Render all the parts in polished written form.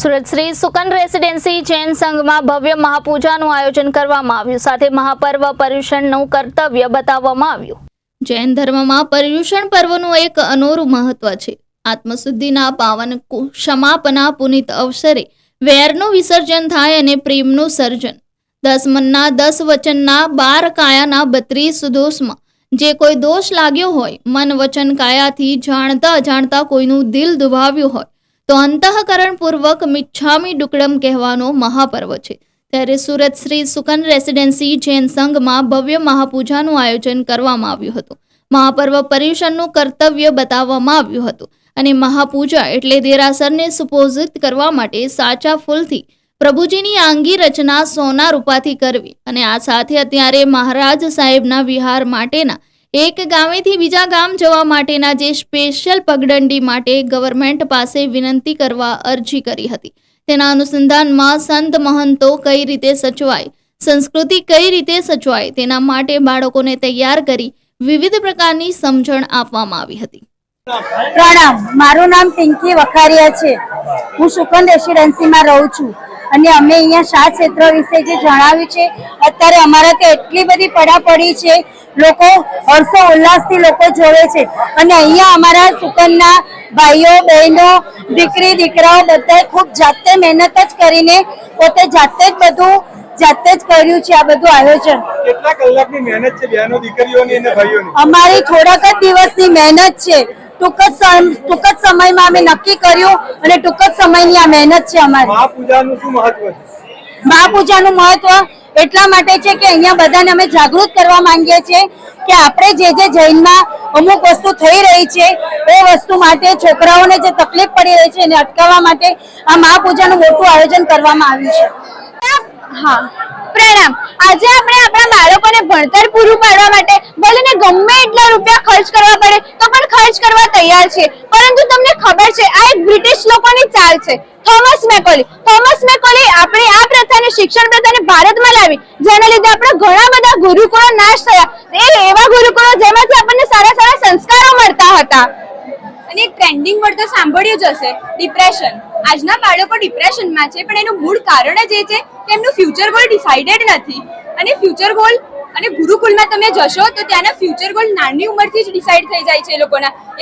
Surat Shri સુકન residency Jain સંઘમાં ભવ્ય મહાપૂજાનું આયોજન કરવામાં આવ્યું સાથે મહાપર્વ પર્યુષણનું કર્તવ્ય બતાવવામાં આવ્યું। જૈન ધર્મમાં પર્યુષણ પર્વનું એક અનોરું મહત્વ છે। આત્મશુદ્ધિના પાવન ક્ષમાપના પુનિત અવસરે વેરનું વિસર્જન થાય અને પ્રેમનું સર્જન। 10 મનના 10 વચનના 12 કાયાના 32 દોષમાં જે કોઈ દોષ લાગ્યો હોય, મન વચન કાયાથી જાણતા અજાણતા કોઈનું દિલ દુભાવ્યું હોય તો અંતઃકરણ પૂર્વક મિચ્છામી ડુક્કડમ કહેવાનો મહાપર્વ છે। ત્યારે સુરત શ્રી સુકન રેસિડેન્સી જૈન સંઘમાં ભવ્ય મહાપૂજાનું આયોજન કરવામાં આવ્યું હતું। મહાપર્વ પર્યુષણનું કર્તવ્ય બતાવવામાં આવ્યું હતું અને મહાપૂજા એટલે દેરાસરને સુપોષિત કરવા માટે સાચા ફૂલથી પ્રભુજીની આંગી રચના સોના રૂપાથી કરવી અને આ સાથે અત્યારે મહારાજ સાહેબના વિહાર માટેના એક ગામેથી બીજા ગામ જવા માટેના જે સ્પેશિયલ પગદંડી માટે ગવર્મેન્ટ પાસે વિનંતી કરવા અરજી કરી હતી। તેના અનુસંધાનમાં સંત મહંતો કઈ રીતે સચવાય, સંસ્કૃતિ કઈ રીતે સચવાય તેના માટે બાળકોને તૈયાર કરી વિવિધ પ્રકારની સમજણ આપવામાં આવી હતી। પ્રણામ, મારું નામ પિંકી વખારિયા છે। હું સુકન રેસિડેન્સીમાં રહું છું અને અમે અહીંયા શાહ ક્ષેત્ર વિશે જે જણાવ્યું છે, અત્યારે અમારા ત્યાં એટલી બધી પડાપડી છે, લોકો હર્ષો ઉલ્લાસથી લોકો જોવે છે અને અહીંયા અમારા સુકનના ભાઈઓ બહેનો દીકરી દીકરાઓ બધાએ ખૂબ જાતે મહેનત જ કરીને પોતે જાતે જ કર્યું છે આ બધું આયોજન। કેટલા કલાકની મહેનત છે બહેનો દીકરીઓની અને ભાઈઓની? અમારી થોડાક જ દિવસની મહેનત છે। ટૂંક જ સમયમાં અમે નક્કી કર્યું અને ટૂંક જ સમયની આ મહેનત છે અમારી। મહાપૂજાનું શું મહત્વ છે? મહાપૂજાનું મહત્વ એટલા માટે છે કે અહીંયા બધાને અમે જાગૃત કરવા માંગીએ છીએ કે આપણે જે જૈનમાં અમુક વસ્તુ થઈ રહી છે એ વસ્તુ માટે છોકરાઓને જે તકલીફ પડી રહી છે એને અટકાવવા માટે આ મહાપૂજાનું મોટું આયોજન કરવામાં આવ્યું છે। હા, પ્રણામ। આજે આપણે આપણા બાળકોને ભણતર પૂરું પાડવા માટે ભલે ને ગમે એટલા રૂપિયા ખર્ચ કરવા પડે તો પણ ખર્ચ કરવા તૈયાર છે, પરંતુ તમને ખબર છે આ એક બ્રિટિશ લોકોની ચાલ છે। થોમસ મેકોલી આપણે આ પ્રથાને શિક્ષણ પ્રથાને ભારતમાં લાવી, જેના લીધે આપણા ઘણા બધા ગુરુકુળો નાશ થયા। એ એવા ગુરુકુળો જેમાંથી આપણને સારા સારા સંસ્કારો મળતા હતા। અને ટ્રેન્ડિંગ વર્ડ તો સાંભળ્યું જ હશે, ડિપ્રેશન। આજના બાળકો ડિપ્રેશનમાં છે, પણ એનું મૂળ કારણ જ એ છે કે એમનું ફ્યુચર ગોલ ડિસાઇડેડ નથી। અને ફ્યુચર ગોલ અને ગુરુકુળમાં તમે જશો તો ત્યાંના ફ્યુચર ગોલ નાની ઉંમરથી જ ડિસાઇડ થઈ જાય છે।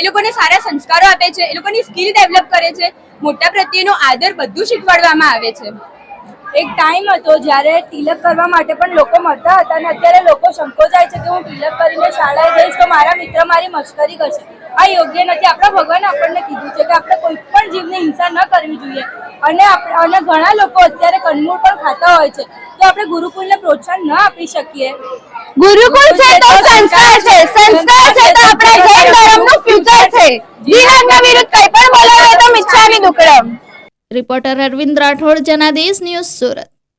એ લોકોને સારા સંસ્કારો આપે છે, એ લોકોની સ્કિલ ડેવલપ કરે છે, મોટા પ્રત્યેનો આદર બધું શીખવાડવામાં આવે છે। એક ટાઈમ હતો જ્યારે તિલક કરવા માટે પણ લોકો મળતા હતા અને અત્યારે લોકો સંકોચાય છે કે હું તિલક કરીને શાળાએ જઈશ તો મારા મિત્ર મારી મશ્કરી કરશે। આ યોગ્ય નથી। આપણા ભગવાને આપણને કીધું છે કે આપણે કોઈ પણ જીવને હિંસા ન કરવી જોઈએ અને ઘણા લોકો અત્યારે કંદમૂળ પણ ખાતા હોય છે, તો આપણે ગુરુકુળને પ્રોત્સાહન ન આપી શકીએ। ગુરુકુળ છે તો સંસ્કાર છે, સંસ્કાર છે તો આપણા જૈન ધર્મનું ફ્યુચર છે। વિનાશના વિરુદ્ધ કંઈ પણ બોલાવે તો મિચ્છામી ડુક્કડમ। Reporter Arvind Rathod, Janadesh news, Surat.